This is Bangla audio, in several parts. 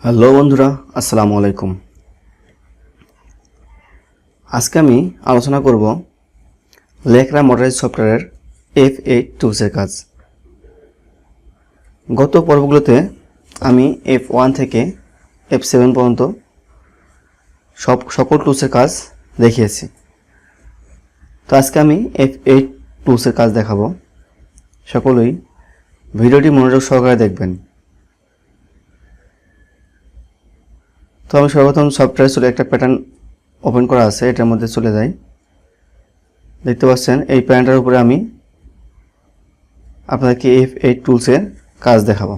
হ্যালো বন্ধুরা, আসসালামু আলাইকুম। আজকে আমি আলোচনা করব লেকরা মডেলাইজ সফটওয়্যারের F8 টুলসের কাজ। গত পর্বগুলোতে আমি F1 থেকে F7 পর্যন্ত সকল টুলসের কাজ দেখিয়েছি। তো আজকে আমি F8 টুলসের কাজ দেখাবো। সকলেই ভিডিওটি মনোযোগ সহকারে দেখবেন। তো আমি সর্বপ্রথম সফটওয়্যার চলে একটা প্যাটার্ন ওপেন করা আছে, এটার মধ্যে চলে যাই। দেখতে পাচ্ছেন এই প্যাটার্নটার উপরে আমি আপনাদেরকে F8 টুলসের কাজ দেখাবো।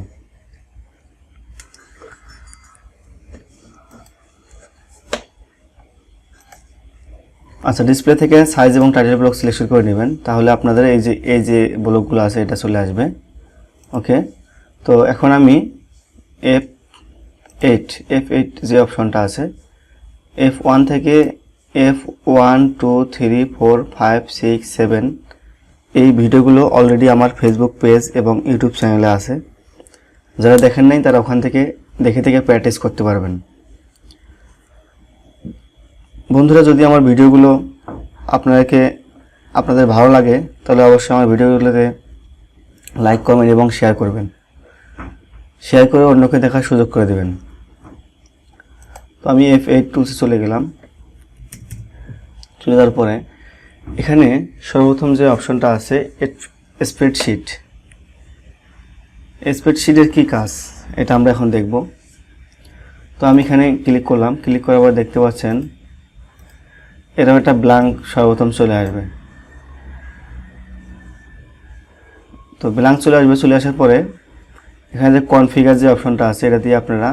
আচ্ছা, ডিসপ্লে থেকে সাইজ এবং টাইটেল ব্লক সিলেকশন করে নেবেন, তাহলে আপনাদের এই যে ব্লকগুলো আছে এটা চলে আসবে। ওকে, তো এখন আমি F8 যে অপশনটা আছে, F1 থেকে F1 2 3 4 5 6 7 এই ভিডিওগুলো অলরেডি আমার ফেসবুক পেজ এবং ইউটিউব চ্যানেলে আছে। যারা দেখেন নাই তারা ওখান থেকে দেখে প্র্যাকটিস করতে পারবেন। বন্ধুরা, যদি আমার ভিডিওগুলো আপনাদের ভালো লাগে তাহলে অবশ্যই আমার ভিডিওগুলোতে লাইক, কমেন্ট এবং শেয়ার করবেন। শেয়ার করে অন্যকে দেখার সুযোগ করে দেবেন। তো আমি F8 টুলসে চলে গেলাম। চলে যাওয়ার পরে এখানে সর্বপ্রথম যে অপশনটা আছে স্প্রেডশিটের কি কাজ এটা আমরা এখন দেখব। তো আমি এখানে ক্লিক করলাম। ক্লিক করার পর দেখতে পাচ্ছেন এরকম একটা ব্ল্যাঙ্ক সর্বপ্রথম চলে আসবে। তো ব্ল্যাঙ্ক চলে আসার পরে এখানে যে কনফিগার যে অপশনটা আছে এটা দিয়ে আপনারা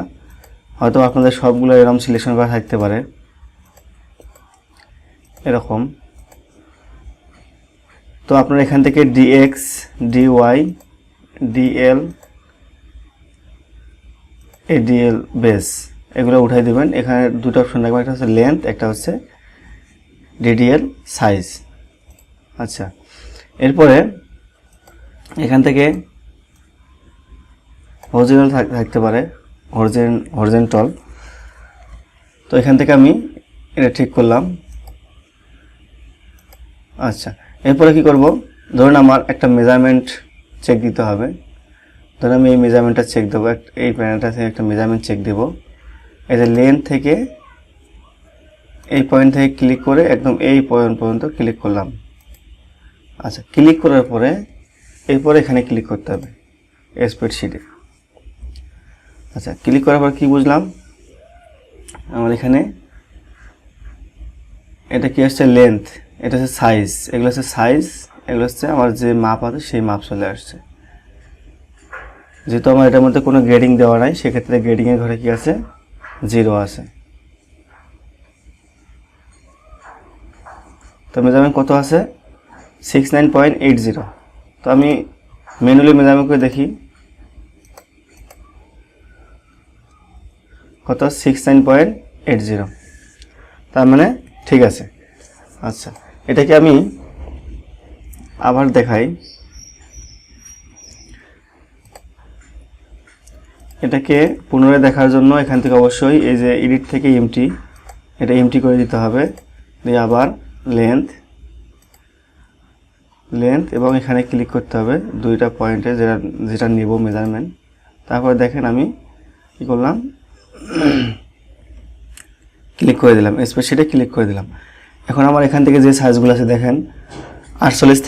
হয়তো আপনাদের সবগুলো এরকম সিলেকশন করা থাকতে পারে, এরকম। তো আপনারা এখান থেকে DX, DY, DL, ADL base এগুলো উঠাই দেবেন। এখানে দুটো অপশন থাকবে, একটা হচ্ছে লেন্থ, একটা হচ্ছে DDL সাইজ। আচ্ছা, এরপরে এখান থেকে হরিজন্টাল থাকতে পারে, হরিজন্টাল। তো এখান থেকে আমি এটা ঠিক করলাম। আচ্ছা, এরপরে কি করব, ধরুন আমার একটা মেজারমেন্ট চেক দিতে হবে। ধরুন আমি এই মেজারমেন্টটা চেক দেবো, এই প্যানেলটা থেকে একটা মেজারমেন্ট চেক দেবো। এই যে লেন্থ থেকে এই পয়েন্ট থেকে ক্লিক করে একদম এই পয়েন্ট পর্যন্ত ক্লিক করলাম। আচ্ছা, ক্লিক করার পরে এরপরে এখানে ক্লিক করতে হবে স্প্রেডশিটে। আচ্ছা, ক্লিক করার পর কি বুঝলাম, আমার এখানে এটা কি আসছে লেন্থ, এটা হচ্ছে সাইজ, এগুলো হচ্ছে সাইজ, এগুলো হচ্ছে আমার যে মাপ আছে সেই মাপ চলে আসছে। যেহেতু আমার এটার মধ্যে কোনো গ্রেডিং দেওয়া নাই, সেক্ষেত্রে গ্রেডিংয়ের ঘরে কি আছে, 0 আছে। তো মেজারমেন্ট কত আছে, 69.80। তো আমি ম্যানুয়ালি মেজারমেন্ট করে দেখি কত, 69.80। তার মানে ঠিক আছে। আচ্ছা, এটাকে আমি আবার দেখাই। এটাকে পুনরায় দেখার জন্য এখান থেকে অবশ্যই এই যে এডিট থেকে এটা এমটি করে দিতে হবে। দিয়ে আবার লেন্থ এবং এখানে ক্লিক করতে হবে দুইটা পয়েন্টে যেটা নেব মেজারমেন্ট। তারপরে দেখেন আমি কি করলাম, ক্লিক করে দিলাম, স্প্রেডশিটে ক্লিক করে দিলাম। এখন আমার এখান থেকে যে সাইজগুলো আছে দেখেন, 48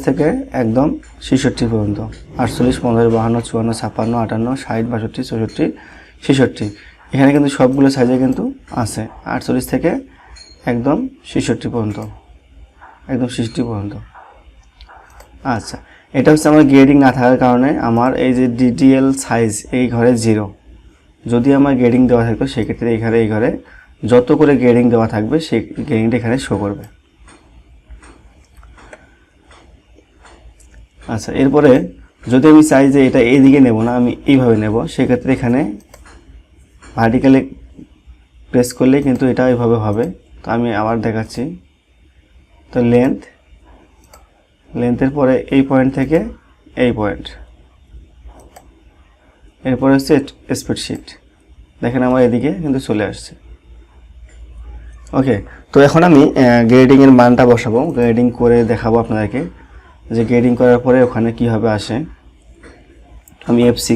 থেকে একদম 66 পর্যন্ত, 48, 15, 52, 54, 56, 58, 60, 62, 64, 66। এখানে কিন্তু সবগুলো সাইজে কিন্তু আছে, 48 থেকে একদম 66 পর্যন্ত, একদম 60 পর্যন্ত। আচ্ছা, এটা হচ্ছে আমার গ্রেডিং না থাকার কারণে আমার এই যে DDL সাইজ এই ঘরে 0। যদি আমার গ্রেডিং দেওয়া থাকতো সেক্ষেত্রে এই ঘরে যত করে গ্রেডিং দেওয়া থাকবে সেই গ্রেডিংটা এখানে শো করবে। আচ্ছা, এরপরে যদি আমি চাই যে এটা এইদিকে নেব না, আমি এইভাবে নেব, সেক্ষেত্রে এখানে ভার্টিক্যালি প্রেস করলে কিন্তু এটা এইভাবে হবে। তো আমি আবার দেখাচ্ছি। তো লেন্থের পরে এই পয়েন্ট থেকে এই পয়েন্ট, এরপরে হচ্ছে স্প্রেডশিট, দেখেন আমার এদিকে কিন্তু চলে আসছে। ওকে, তো এখন আমি গ্রেডিংয়ের মানটা বসাবো, গ্রেডিং করে দেখাবো আপনাদেরকে যে গ্রেডিং করার পরে ওখানে কীভাবে আসে। আমি F6,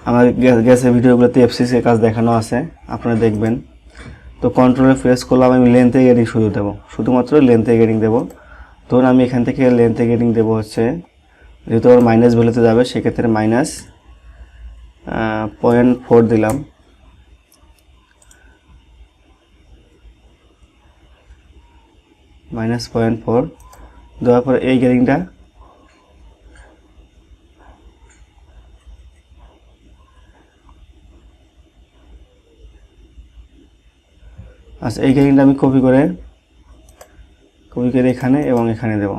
আমার গ্যাসের ভিডিওগুলোতে F6 এর কাজ দেখানো আছে, আপনারা দেখবেন। তো কন্ট্রোলে প্রেস করলাম, আমি লেন্থে গ্রেডিং শুধু দেবো, শুধুমাত্র লেন্থে গ্রেডিং দেবো। ধরুন আমি এখান থেকে লেন্থে গ্রেডিং দেবো হচ্ছে, যেহেতু আমার মাইনাস ভ্যালুতে যাবে সেক্ষেত্রে -0.4 দিলাম। -0.4 দেওয়ার পরে এই গ্রেডিংটা আচ্ছা, এই গ্রেডিংটা আমি কপি করে এখানে এবং এখানে দেব।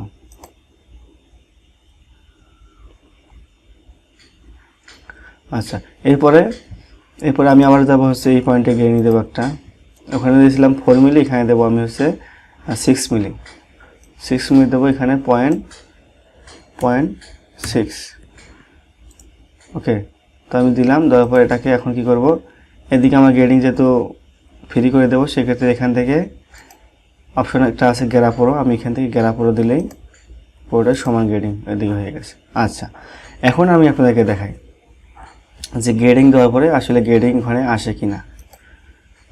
আচ্ছা, এরপরে আমি আবার যাবো হচ্ছে এই পয়েন্টে গ্রেডিং দেবো একটা, ওখানে দিয়েছিলাম 4 মিলি, এখানে দেবো আমি হচ্ছে 6 মিলি, 6 মিলি দেবো এখানে 0.6। ওকে, তো আমি দিলাম, দেওয়ার পর এটাকে এখন কি করব, এদিকে আমার গ্রেডিং যেহেতু ফ্রি করে দেবো সেক্ষেত্রে এখান থেকে অপশন একটা আছে গ্রাফরো, আমি এখান থেকে গ্রাফরো দিলেই পুরোটা সমান গ্রেডিং এদিকে হয়ে গেছে। আচ্ছা, এখন আমি আপনাদেরকে দেখাই যে গ্রেডিং দেওয়ার পরে আসলে গ্রেডিং ওখানে আসে কিনা।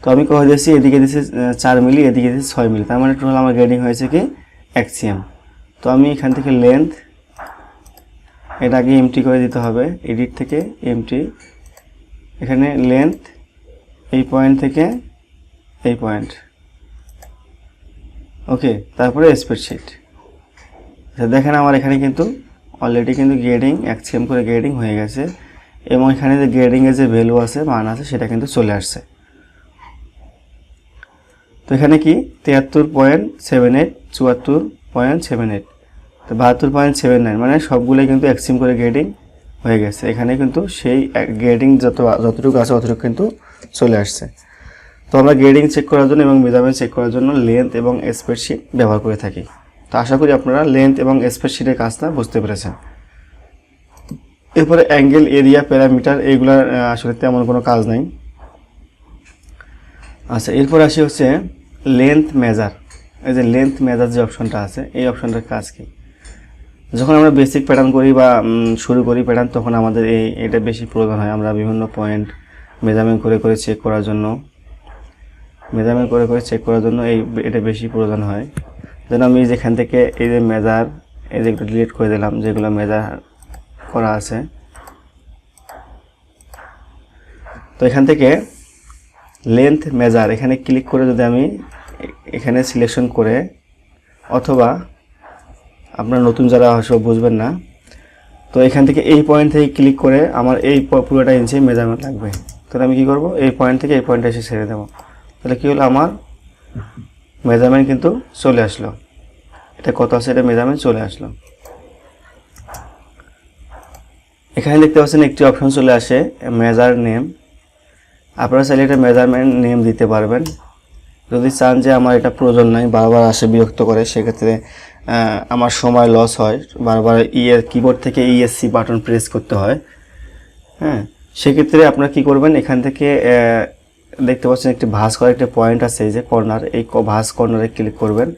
তো আমি কয়ে দিয়েছি এদিকে দিয়েছি 4 মিলি, এদিকে দিয়েছি 6 মিলি, তার মানে টোটাল আমার গ্রেডিং হয়েছে কি 1 cm। তো আমি এখান থেকে লেন্থ এটাকে এমটি করে দিতে হবে, এডিট থেকে এমটি, এখানে লেন্থ এই পয়েন্ট থেকে এই পয়েন্ট। ওকে, তারপরে স্প্রেডশিট। দেখেন আমার এখানে কিন্তু অলরেডি কিন্তু গ্রেডিং 1 cm করে গ্রেডিং হয়ে গেছে, এবং এখানে যে গ্রেডিংয়ের যে ভ্যালু আছে, মান আছে, সেটা কিন্তু চলে আসছে। তো এখানে কি 73.78, 74.78, তো 72.79, মানে সবগুলোই কিন্তু 1 cm করে গ্রেডিং হয়ে গেছে। এখানে কিন্তু সেই গ্রেডিং যতটুকু আছে অতটুকু কিন্তু চলে আসছে। তো আমরা গ্রেডিং চেক করার জন্য এবং মেজারমেন্ট চেক করার জন্য লেন্থ এবং স্প্রেডশিট ব্যবহার করে থাকি। তো আশা করি আপনারা লেন্থ এবং স্প্রেডশিটের কাজটা বুঝতে পেরেছেন। এরপরে অ্যাঙ্গেল, এরিয়া, প্যারামিটার, এইগুলার আসলে তেমন কোনো কাজ নাই। আচ্ছা, এরপর আসি হচ্ছে লেন্থ মেজার। এই যে লেন্থ মেজার যে অপশনটা আছে, এই অপশনটার কাজ কি? যখন আমরা বেসিক প্যাটার্ন করি বা শুরু করি প্যাটার্ন, তখন আমাদের এটা বেশি প্রয়োজন হয়। আমরা বিভিন্ন পয়েন্ট মেজারমেন্ট করে চেক করার জন্য এটা বেশি প্রয়োজন হয়। যেন আমি যেখান থেকে এই যে মেজার, এই যে একটু ডিলিট করে দিলাম, যেগুলো মেজার করা আছে। তো এখান থেকে লেন্থ মেজার এখানে ক্লিক করে যদি আমি এখানে সিলেকশন করে, অথবা আপনারা নতুন যারা সব বুঝবেন না, তো এখান থেকে এই পয়েন্ট থেকে ক্লিক করে আমার এই পুরোটা ইঞ্চি মেজারমেন্ট লাগবে। তাহলে আমি কি করব, এই পয়েন্ট থেকে এই পয়েন্টে এসে ছেড়ে দেবো। তাহলে কি হলো, আমার মেজারমেন্ট কিন্তু চলে আসলো। এটা কত আছে, এটা মেজারমেন্ট চলে আসলো। এখানে দেখতে পাচ্ছেন একটি অপশন চলে আসে মেজার নেম। আপনারা চাইলে এটা মেজারমেন্ট নেম দিতে পারবেন। যদি চান যে আমার এটা প্রয়োজন নাই, বারবার আসে বিরক্ত করে, সেক্ষেত্রে আমার সময় লস হয়, বারবার কিবোর্ড থেকে ইএসসি বাটন প্রেস করতে হয়। হ্যাঁ, সেক্ষেত্রে আপনারা কি করবেন, এখান থেকে দেখতে পাচ্ছেন একটি ভাঁজ করা একটা পয়েন্ট আছে, এই যে কর্নার, এই ভাঁজ কর্নারে ক্লিক করবেন।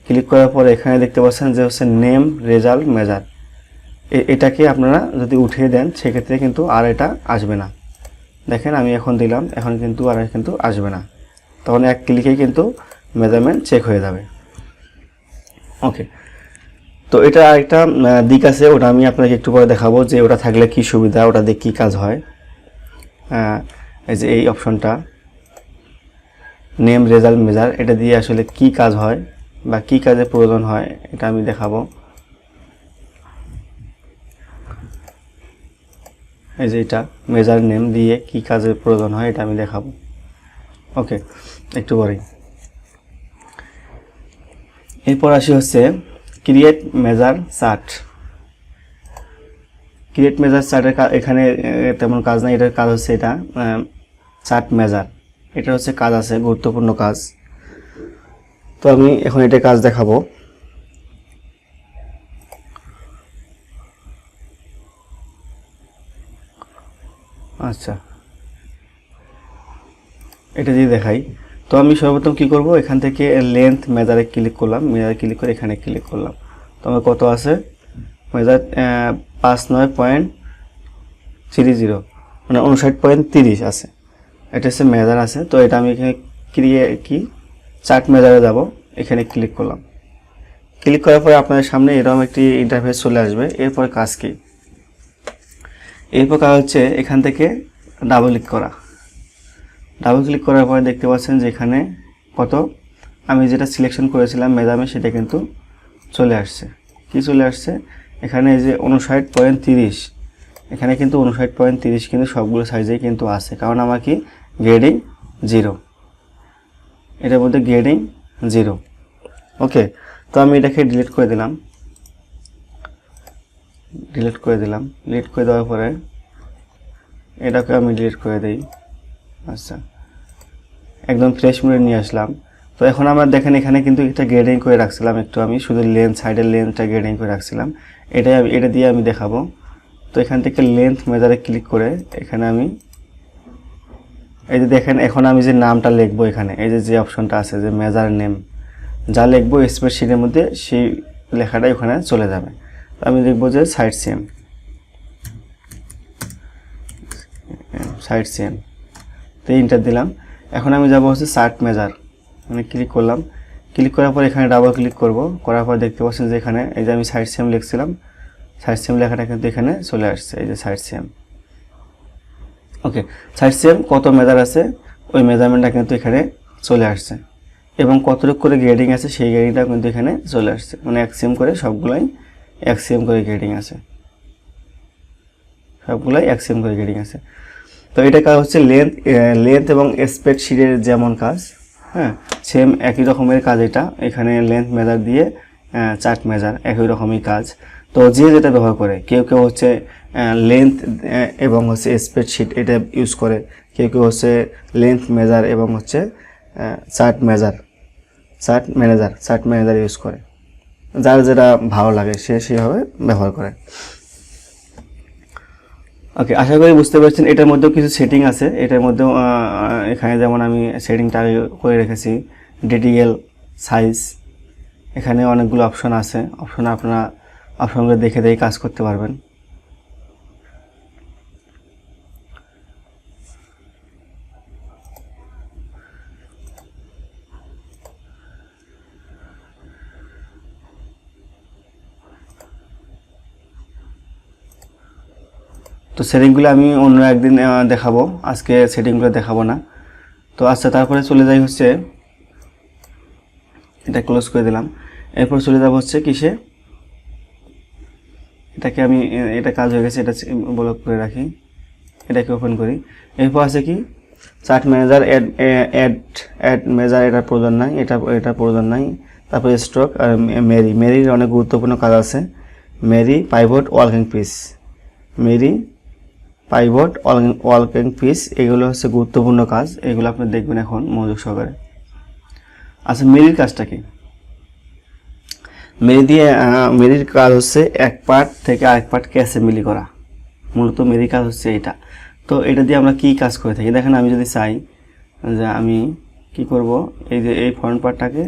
ক্লিক করার পরে এখানে দেখতে পাচ্ছেন যে হচ্ছে নেম রেজাল্ট মেজার, এটাকে আপনারা যদি উঠিয়ে দেন সেক্ষেত্রে কিন্তু আর এটা আসবে না। দেখেন আমি এখন দিলাম, এখন কিন্তু আর কিন্তু আসবে না, তখন এক ক্লিকেই কিন্তু মেজারমেন্ট চেক হয়ে যাবে। ওকে, তো এটা একটা দিক আছে, ওটা আমি আপনাকে একটু পরে দেখাবো যে ওটা থাকলে কি সুবিধা, ওটা দিয়ে কী কাজ হয়। এই যে এই অপশনটা নেম রেজাল্ট মেজার, এটা দিয়ে আসলে কি কাজ হয় বা কি কাজে প্রয়োজন হয় এটা আমি দেখাবো। এই যে এটা মেজার নেম দিয়ে কি কাজের প্রয়োজন হয় এটা আমি দেখাবো। ওকে, একটু পরেই। এরপর আসি হচ্ছে create measure chart. Create measure চার্টের এখানে তেমন কাজ নাই, এটার কাজ হচ্ছে এটা চার্ট মেজার, এটা হচ্ছে কাজ আছে, গুরুত্বপূর্ণ কাজ। তো আমি এখন এটা কাজ দেখাবো। আচ্ছা, এটা দিয়ে দেখাই। তো আমি সর্বপ্রথম কি করব, এখান থেকে লেন্থ মেজারে ক্লিক করলাম, মেজারে ক্লিক করে এখানে ক্লিক করলাম। তো আমার কত আছে মেজার 59.30 মানে 59.30 আছে, এটা হচ্ছে মেজার আছে। তো এটা আমি এখানে চার্ট মেজারে যাব, এখানে ক্লিক করলাম। ক্লিক করার পরে আপনাদের সামনে এরকম একটি ইন্টারফেস চলে আসবে। এরপর কাজ কি, এরপর কাজ হচ্ছে এখান থেকে ডাবল ক্লিক করা। ডাবল ক্লিক করার পরে দেখতে পাচ্ছেন যে এখানে কত আমি যেটা সিলেকশন করেছিলাম মেজারমেন্ট সেটা কিন্তু চলে আসছে। কি চলে আসছে এখানে, এই যে 59.30, এখানে কিন্তু 59.30 কিন্তু সবগুলো সাইজেই কিন্তু আছে, কারণ আমার কি গ্রেডিং 0, এটার মধ্যে গ্রেডিং 0। ওকে, তো আমি এটাকে ডিলিট করে দিলাম। ডিলিট করে দেওয়ার পরে এটাকে আমি ডিলিট করে দিই। আচ্ছা, একদম ফ্রেশ মোডে নিয়ে আসলাম। তো এখন আমরা দেখেন এখানে কিন্তু একটা গ্রেডিং করে রাখছিলাম, একটু আমি শুধু লেন্থ, সাইডের লেন্থটা গ্রেডিং করে রাখছিলাম, এটা দিয়ে আমি দেখাবো। তো এখান থেকে লেন্থ মেজারে ক্লিক করে এখানে আমি এই যে দেখেন এখন আমি যে নামটা লিখবো এখানে, এই যে অপশনটা আছে যে মেজার নেম, যা লিখবো স্প্রেডশিটের মধ্যে সেই লেখাটাই ওখানে চলে যাবে। তো আমি লিখবো যে সাইড সিএম, তো ইন্টার দিলাম। এখন আমি যাব হচ্ছে চার্ট মেজার, মানে ক্লিক করলাম। ক্লিক করার পর এখানে ডাবল ক্লিক করব, করার পর দেখতে পাচ্ছেন যে এখানে এই যে আমি সাইড সিএম লিখছিলাম, সাইড সিএম লেখাটা কিন্তু এখানে চলে আসছে, এই যে সাইড সিএম। ওকে, সাইড সিএম কত মেজার আছে ওই মেজারমেন্টটা কিন্তু এখানে চলে আসছে, এবং কতটুকু করে গ্রেডিং আছে সেই গ্রেডিংটা কিন্তু এখানে চলে আসছে, মানে 1 সিএম করে সবগুলাই 1 সিএম করে গ্রেডিং আছে, সবগুলাই 1 সিএম করে গ্রেডিং আছে। তো এটা কাজ হচ্ছে লেন্থ এবং স্প্রেডশিটের যেমন কাজ, হ্যাঁ সেম একই রকমের কাজ এটা। এখানে লেন্থ মেজার দিয়ে চার্ট মেজার একই রকমই কাজ। তো যে যেটা ব্যবহার করে, কেউ হচ্ছে লেন্থ এবং হচ্ছে স্প্রেডশিট এটা ইউজ করে, কেউ হচ্ছে লেন্থ মেজার এবং হচ্ছে চার্ট ম্যানেজার ইউজ করে, যার যেটা ভালো লাগে সে সেভাবে ব্যবহার করে। ওকে, আশা করি বুঝতে পারছেন। এটার মধ্যেও কিছু সেটিং আছে, এটার মধ্যেও এখানে যেমন আমি সেটিংটা করে রেখেছি, ডিটিএল, সাইজ, এখানে অনেকগুলো অপশন আছে, আপনারা অপশনগুলো দেখে কাজ করতে পারবেন। তো সেটিংগুলো আমি অন্য একদিন দেখাবো, আজকে সেটিংগুলো দেখাবো না। তো আচ্ছা, তারপরে চলে যাই হচ্ছে, এটা ক্লোজ করে দিলাম। এরপর চলে যাব হচ্ছে কিসে, এটাকে আমি এটা কাজ হয়ে গেছে, এটা ব্লক করে রাখি, এটাকে ওপেন করি। এরপর আছে কি চার্ট ম্যানেজার, অ্যাড মেজার, এটা প্রয়োজন নাই, এটা প্রয়োজন নাই। তারপরে স্ট্রোক আর মেরির অনেক গুরুত্বপূর্ণ কাজ আছে, মেরি পাইভট ওয়ার্কিং পিস, এগুলো হচ্ছে গুরুত্বপূর্ণ কাজ, এগুলো আপনি দেখবেন এখন মনোযোগ সহকারে। আচ্ছা, মেরির কাজটা কি, মেরির কাজ হচ্ছে এক পার্ট থেকে আরেক পার্টকে অ্যাসেম্বলি করা, মূলত মেরির কাজ হচ্ছে এটা। তো এটা দিয়ে আমরা কি কাজ করে থাকি দেখেন, আমি যদি চাই যে আমি কি করব, এই যে এই ফ্রন্ট পার্টটাকে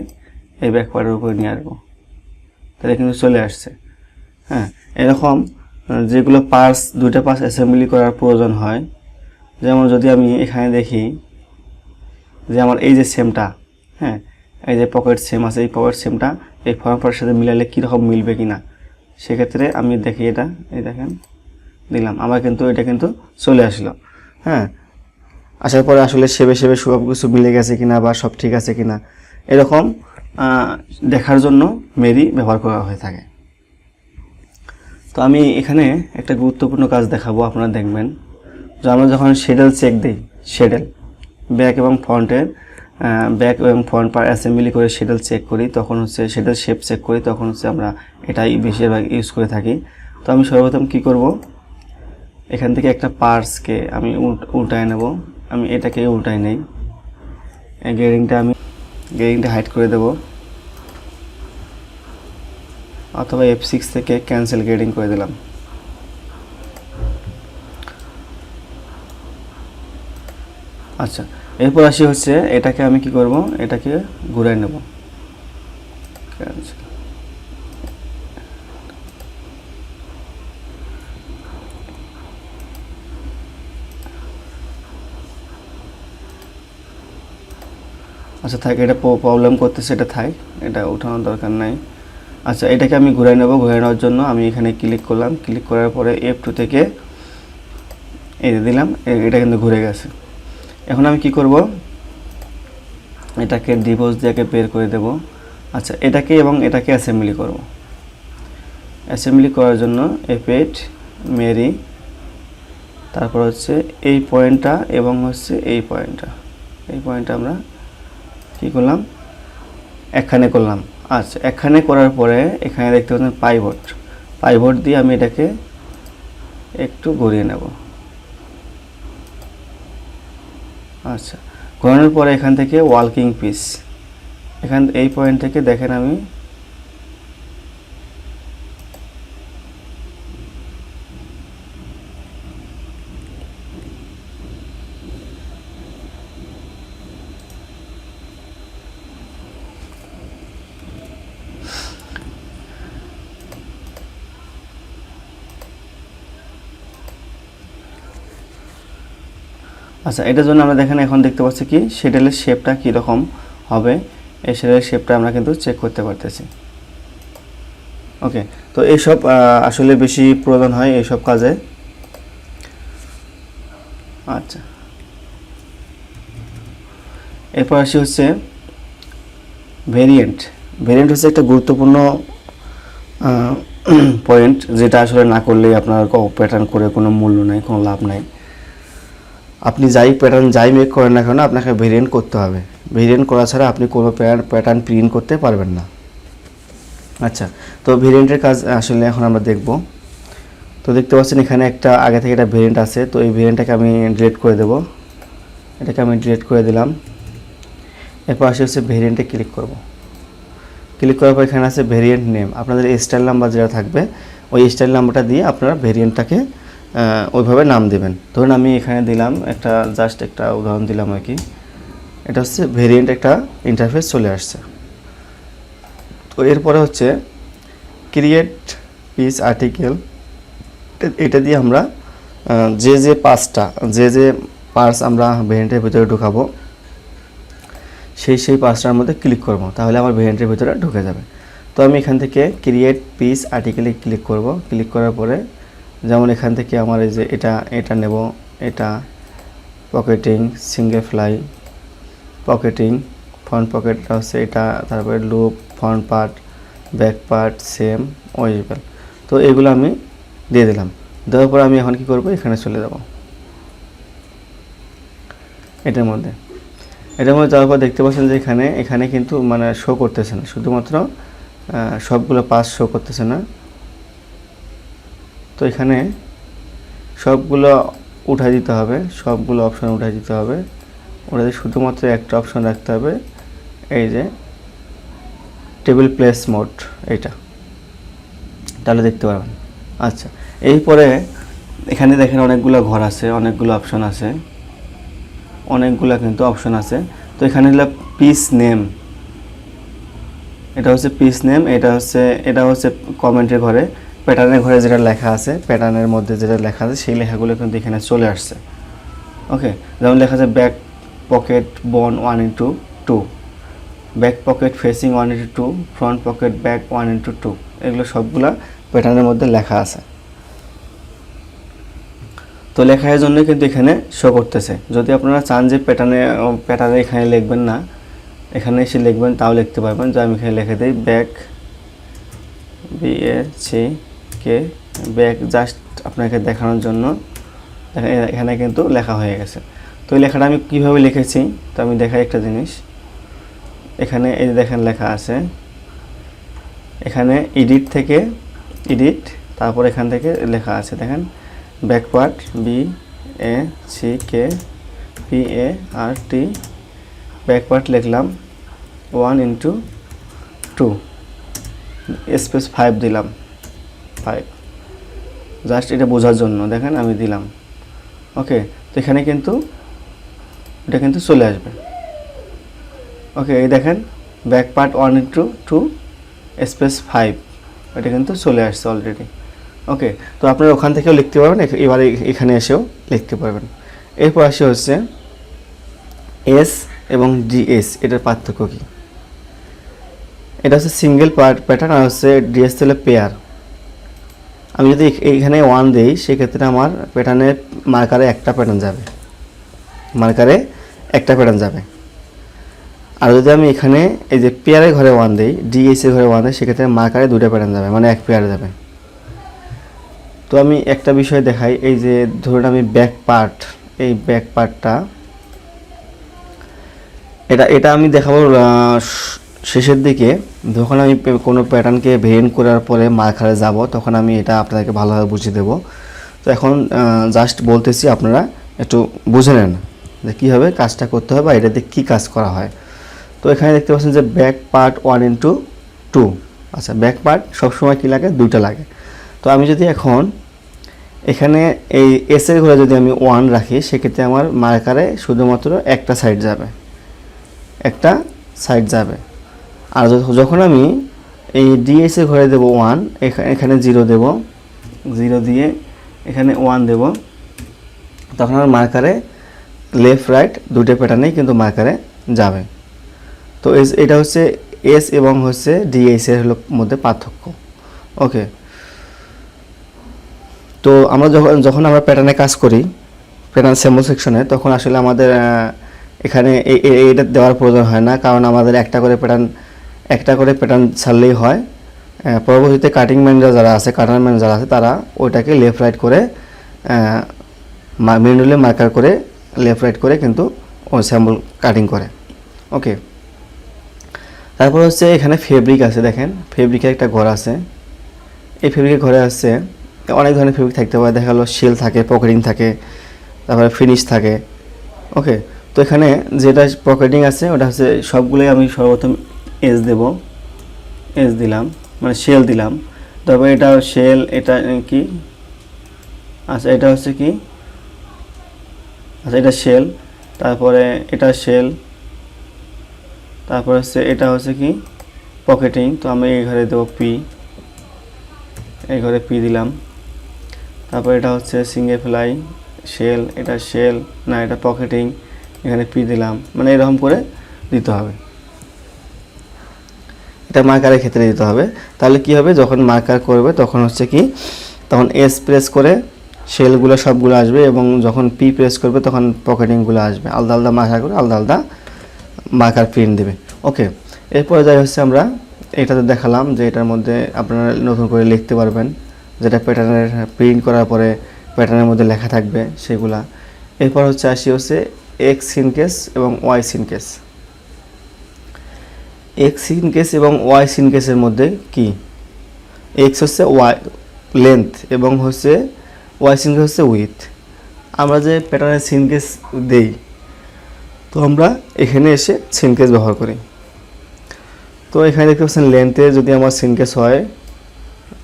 এই ব্যাক পার্টের উপরে নিয়ে আসবো, তাহলে কিন্তু চলে আসছে। হ্যাঁ, এরকম যেগুলো দুইটা পার্টস অ্যাসেম্বলি করার প্রয়োজন হয়, যেমন যদি আমি এখানে দেখি যে আমার এই যে সেমটা, হ্যাঁ এই যে পকেট সেম আছে, এই পকেট সেমটা এই ফ্রন্ট পার্টের সাথে মিলালে কীরকম মিলবে কিনা, সেক্ষেত্রে আমি দেখি এটা, এই দেখেন দিলাম, আমার কিন্তু এটা কিন্তু চলে আসলো। হ্যাঁ, আসার পরে আসলে সেবে সব কিছু মিলে গেছে কিনা বা সব ঠিক আছে কিনা, এরকম দেখার জন্য মেরি ব্যবহার করা হয়ে থাকে। তো আমি এখানে একটা গুরুত্বপূর্ণ কাজ দেখাবো, আপনারা দেখবেন যে আমরা যখন শেডেল চেক দিই, ব্যাক এবং ফ্রন্ট পার্ট অ্যাসেম্বলি করে শেডেল চেক করি, তখন হচ্ছে শেডেল শেপ চেক করি, তখন হচ্ছে আমরা এটাই বেশিরভাগ ইউজ করে থাকি। তো আমি সর্বপ্রথম কি করব, এখান থেকে একটা পার্টসকে আমি উল্টায় নেব, আমি এটাকে উল্টায় নেই, গ্রেডিংটা হাইড করে দেব, অথবা F6 থেকে ক্যান্সেল গ্রেডিং করে দিলাম। আচ্ছা, এরপর আসি হচ্ছে এটাকে আমি কি করব, এটাকে ঘুরাই নেব। আচ্ছা থাক, এটা প্রবলেম করতেছে, এটা থাক, এটা উঠানোর দরকার নাই। আচ্ছা, এটাকে আমি ঘুরাই নেব। ঘুরাই নেওয়ার জন্য আমি এখানে ক্লিক করলাম। ক্লিক করার পরে F2 থেকে এই দিলাম, এটা কিন্তু ঘুরে গেছে। এখন আমি কি করব, এটাকে ডিভোর্স দিয়ে বের করে দেব। আচ্ছা, এটাকে এবং এটাকে অ্যাসেম্বলি করব। অ্যাসেম্বলি করার জন্য F8 মেরি, তারপর হচ্ছে এই পয়েন্টটা এবং হচ্ছে এই পয়েন্টটা আমরা কি করলাম, এখানে করলাম। আচ্ছা, এখানে করার পরে এখানে দেখতে পাচ্ছেন পাইভট দিয়ে আমি এটাকে একটু ঘুরিয়ে নেব। আচ্ছা, ঘোরানোর পরে এখান থেকে ওয়ার্কিং পিস, এই পয়েন্ট থেকে দেখেন আমি আচ্ছা, এটার জন্য আমরা দেখেন এখন দেখতে পাচ্ছি কি শেডেলের শেপটা কীরকম হবে, এই শেডেলের শেপটা আমরা কিন্তু চেক করতে পারতেছি। ওকে, তো এইসব আসলে বেশি প্রয়োজন হয় এইসব কাজে। আচ্ছা, এরপর আসি হচ্ছে ভেরিয়েন্ট হচ্ছে একটা গুরুত্বপূর্ণ পয়েন্ট, যেটা আসলে না করলেই আপনার প্যাটার্ন করে কোনো মূল্য নাই, কোনো লাভ নাই। আপনি যাই মেক করেন না কেন, আপনাকে ভেরিয়েন্ট করতে হবে। ভেরিয়েন্ট করা ছাড়া আপনি কোনো প্যাটার্ন প্রিন্ট করতে পারবেন না। আচ্ছা, তো ভেরিয়েন্টের কাজ আসলে এখন আমরা দেখব। তো দেখতে পাচ্ছেন এখানে একটা আগে থেকে একটা ভেরিয়েন্ট আছে, তো এই ভেরিয়েন্টটাকে আমি ডিলিট করে দেব। এটাকে আমি ডিলিট করে দিলাম। এরপর আসে হচ্ছে ভেরিয়েন্টে ক্লিক করব। ক্লিক করার পর এখানে আছে ভেরিয়েন্ট নেম, আপনাদের স্টাইল নাম্বার যেটা থাকবে ওই স্টাইল নাম্বারটা দিয়ে আপনারা ভেরিয়েন্টটাকে ওইভাবে নাম দেবেন। ধরুন আমি এখানে দিলাম জাস্ট একটা উদাহরণ দিলাম আর কি। এটা হচ্ছে ভেরিয়েন্ট, একটা ইন্টারফেস চলে আসছে। তো এরপরে হচ্ছে ক্রিয়েট পিস আর্টিকেল, এটা দিয়ে আমরা যে পার্টস আমরা ভেরিয়েন্টের ভিতরে ঢুকাবো সেই পার্টসটার মধ্যে ক্লিক করব, তাহলে আমার ভেরিয়েন্টের ভিতরে ঢুকে যাবে। তো আমি এখান থেকে ক্রিয়েট পিস আর্টিকেলে ক্লিক করব। ক্লিক করার পরে যেমন এখান থেকে আমার এই যে এটা নেব, এটা pocketing, single fly, pocketing, front পকেটটা হচ্ছে এটা, তারপরে loop, front part, back part, same, ওয়েজেবল। তো এগুলো আমি দিয়ে দিলাম। দেওয়ার পর আমি এখন কি করব, এখানে চলে যাব। এটার মধ্যে যাওয়ার পর দেখতে পাচ্ছেন যে এখানে কিন্তু মানে শো করতেছে না, শুধুমাত্র সবগুলো পাস শো করতেছে না। তো এখানে সবগুলো উঠাই দিতে হবে, সবগুলো অপশন উঠাই দিতে হবে। ওটাতে শুধুমাত্র একটা অপশন রাখতে হবে, এই যে টেবিল প্লেস মোড, এইটা, তাহলে দেখতে পারবেন। আচ্ছা, এরপরে এখানে দেখেন অনেকগুলো ঘর আছে, অনেকগুলো অপশন আছে, কিন্তু অপশন আছে। তো এখানে হলো পিস নেম, এটা হচ্ছে পিস নেম, এটা হচ্ছে কমেন্টের ঘরে, প্যাটার্নের ঘরে যেটা লেখা আছে, প্যাটার্নের মধ্যে যেটা লেখা আছে সেই লেখাগুলো কিন্তু এখানে চলে আসছে। ওকে, যেমন লেখা আছে ব্যাক পকেট বোন 1:2, back pocket facing 1:2, front pocket back 1:2, এগুলো সবগুলা প্যাটার্নের মধ্যে লেখা আছে। তো লেখার জন্য কিন্তু এখানে শো করতেছে। যদি আপনারা চান যে প্যাটার্নে এখানে লিখবেন না, এখানে এসে লিখবেন, তাও লিখতে পারবেন। যে আমি এখানে লিখে দিই ব্যাক, BACK, ব্যাক, জাস্ট আপনাকে দেখানোর জন্য। এখানে কিন্তু লেখা হয়ে গেছে। তো এই লেখাটা আমি কীভাবে লিখেছি, তো আমি দেখাই একটা জিনিস। এখানে এই দেখেন লেখা আছে, এখানে এডিট, তারপর এখান থেকে লেখা আছে দেখেন back part, BACK, back part লিখলাম 1:2, স্পেস 5 দিলাম, 5, জাস্ট এটা বোঝার জন্য দেখেন আমি দিলাম। ওকে, তো এখানে কিন্তু এটা কিন্তু চলে আসবে। ওকে, এই দেখেন ব্যাক পার্ট 1:2 স্পেস 5, এটা কিন্তু চলে আসছে অলরেডি। ওকে, তো আপনারা ওখান থেকেও লিখতে পারবেন, এবার এখানে এসেও লিখতে পারবেন। এরপর আসে হচ্ছে এস এবং ডিএস, এটার পার্থক্য কী। এটা হচ্ছে সিঙ্গেল প্যাটার্ন, আর হচ্ছে ডিএস হলো পেয়ার। আমি যদি এইখানে 1 দিই, সেক্ষেত্রে আমার প্যাটার্নের মার্কারে একটা প্যাটার্ন যাবে। আর যদি আমি এখানে এই যে পেয়ারের ঘরে 1 দিই, ডিএস এর ঘরে 1 দিই, সেক্ষেত্রে মার্কারে 2টা প্যাটার্ন যাবে, মানে এক পেয়ার যাবে। তো আমি একটা বিষয় দেখাই, এই যে ধরুন আমি ব্যাক পার্টটা এটা আমি দেখাবো শেষের দিকে, যখন আমি কোনো প্যাটার্নকে ভেরিয়েন্ট করার পরে মার্কারে যাব, তখন আমি এটা আপনাদেরকে ভালোভাবে বুঝিয়ে দেব। তো এখন জাস্ট বলতেছি, আপনারা একটু বুঝে নেন যে কীভাবে কাজটা করতে হবে বা এটাতে কী কাজ করা হয়। তো এখানে দেখতে পাচ্ছেন যে ব্যাক পার্ট 1:2। আচ্ছা, ব্যাক পার্ট সবসময় কী লাগে, 2টা লাগে। তো আমি যদি এখন এখানে এই এসের ঘরে যদি আমি 1 রাখি, সেক্ষেত্রে আমার মার্কারে শুধুমাত্র একটা সাইড যাবে। আর যখন আমি এই ডিএস এর ঘরে দেব 1, এখানে 0 দেব, 0 দিয়ে এখানে 1 দেব, তখন আমার মার্কারে লেফট রাইট 2টা প্যাটার্নেই কিন্তু মার্কারে যাবে। তো এটা হচ্ছে এস এবং হচ্ছে ডিএস এর মধ্যে পার্থক্য। ওকে, তো আমরা যখন আমরা প্যাটার্নে কাজ করি, প্যাটার্ন স্যাম্পল সেকশনে, তখন আসলে আমাদের এখানে এটা দেওয়ার প্রয়োজন হয় না, কারণ আমাদের একটা করে প্যাটার্ন ছাড়লেই হয়। পরবর্তীতে কাটার ম্যান যারা আছে তারা ওইটাকে লেফট রাইট করে ম্যানুয়ালি মার্কার করে লেফট রাইট করে কিন্তু ওই স্যাম্পল কাটিং করে। ওকে, তারপর হচ্ছে এখানে ফেব্রিক আছে, দেখেন ফেব্রিকের একটা ঘর আছে। এই ফেব্রিকের ঘরে আছে অনেক ধরনের ফেব্রিক থাকতে পারে, দেখা গেলো শেল থাকে, পকেটিং থাকে, তারপরে ফিনিশ থাকে। ওকে, তো এখানে যেটা পকেটিং আছে ওটা হচ্ছে সবগুলোই আমি সর্বপ্রথম এজ দিলাম, মানে শেল দিলাম। তারপরে এটা শেল, এটা কি, আচ্ছা এটা হচ্ছে কি, আচ্ছা এটা শেল, তারপরে এটা শেল, তারপরে হচ্ছে এটা হচ্ছে কি পকেটিং। তো আমি এই ঘরে দেবো পি, এই ঘরে পি দিলাম। তারপর এটা হচ্ছে সিঙ্গেল ফ্লাই শেল, এটা শেল না, এটা পকেটিং, এখানে পি দিলাম, মানে এরকম করে দিতে হবে। এটা মার্কারের ক্ষেত্রে দিতে হবে। তাহলে কি হবে, যখন মার্কার করবে তখন হচ্ছে কি, তখন এস প্রেস করে শেলগুলো সবগুলো আসবে, এবং যখন পি প্রেস করবে তখন পকেটিংগুলো আসবে, আলাদা আলাদা মার্কার করে আলাদা মার্কার প্রিন্ট দেবে। ওকে, এরপরে যাই হচ্ছে আমরা এটাতে দেখালাম যে এটার মধ্যে আপনারা নতুন করে লিখতে পারবেন, যেটা প্যাটার্নের প্রিন্ট করার পরে প্যাটার্নের মধ্যে লেখা থাকবে সেগুলা। এরপর হচ্ছে এক্স সিনকেস এবং ওয়াই সিনকেস। এক্স সিনকেস এবং ওয়াই সিনকেসের মধ্যে কি, এক্স হচ্ছে ওয়াই লেন্থ এবং হচ্ছে ওয়াই সিনকেস হচ্ছে উইথ। আমরা যে প্যাটার্নের সিনকেস দেই, তো আমরা এখানে এসে সিনকেস ব্যবহার করি। তো এখানে দেখতে পাচ্ছেন লেন্থে যদি আমার সিনকেস হয়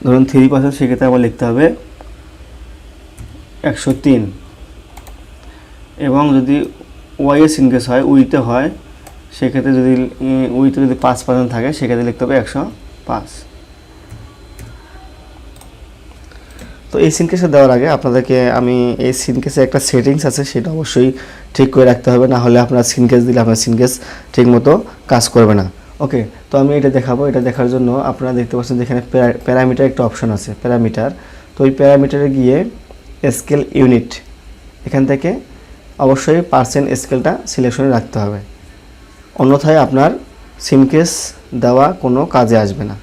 ধরুন 3%, সেক্ষেত্রে আমার লিখতে হবে 103, এবং যদি ওয়াইয়ের সিনকেস হয়, উইথে হয়, সেক্ষেত্রে যদি উইথে যদি 5% থাকে, সেক্ষেত্রে লিখতে হবে 105। তো এই সিনকেসে দেওয়ার আগে আপনাদেরকে আমি এই সিনকেসে একটা সেটিংস আছে, সেটা অবশ্যই ঠিক করে রাখতে হবে, না হলে আপনার সিনকেস দিলে আপনার সিনকেস ঠিকমতো কাজ করবে না। ওকে, তো আমি এটা দেখাবো। এটা দেখার জন্য আপনারা দেখতে পাচ্ছেন যেখানে প্যারামিটার একটা অপশন আছে, প্যারামিটার। তো ওই প্যারামিটারে গিয়ে স্কেল ইউনিট, এখান থেকে অবশ্যই পার্সেন্ট স্কেলটা সিলেকশনে রাখতে হবে, অন্যথায় আপনার সিনকেস দেওয়া কোনো কাজে আসবে না।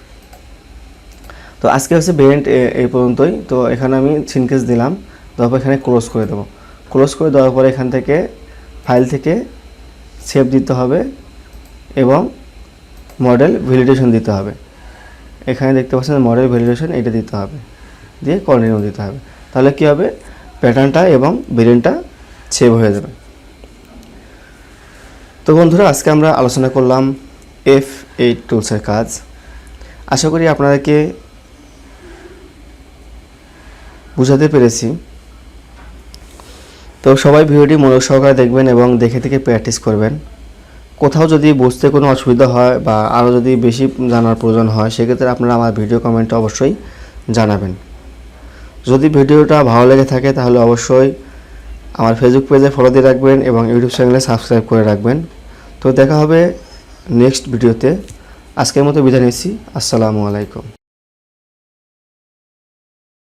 তো আজকে হচ্ছে ভেরিয়েন্ট এই পর্যন্তই। তো এখানে আমি সিনকেস দিলাম, তারপর এখানে ক্লোজ করে দেবো। ক্লোজ করে দেওয়ার পরে এখান থেকে ফাইল থেকে সেভ দিতে হবে এবং মডেল ভ্যালিডেশন দিতে হবে। এখানে দেখতে পাচ্ছেন মডেল ভ্যালিডেশন, এটা দিতে হবে, দিয়ে কন্টিনিউ দিতে হবে। তাহলে কি হবে, প্যাটার্নটা এবং ভেরিয়েন্টটা সেভ হয়ে যাবে। তো বন্ধুরা, আজকে আমরা আলোচনা করলাম F8 টুলসের কাজ। আশা করি আপনাদেরকে বুঝাতে পেরেছি। তো সবাই ভিডিওটি মনোযোগ সহকারে দেখবেন এবং দেখে দেখে প্র্যাকটিস করবেন। কোথাও যদি বুঝতে কোনো অসুবিধা হয় বা আরও যদি বেশি জানার প্রয়োজন হয় সেক্ষেত্রে আপনারা আমার ভিডিও কমেন্টে অবশ্যই জানাবেন। যদি ভিডিওটা ভালো লেগে থাকে তাহলে অবশ্যই আমার ফেসবুক পেজে ফলো দিয়ে রাখবেন এবং ইউটিউব চ্যানেলে সাবস্ক্রাইব করে রাখবেন। তো দেখা হবে নেক্সট ভিডিওতে। আজকের মতো বিদায় নিচ্ছি। আসসালামু আলাইকুম।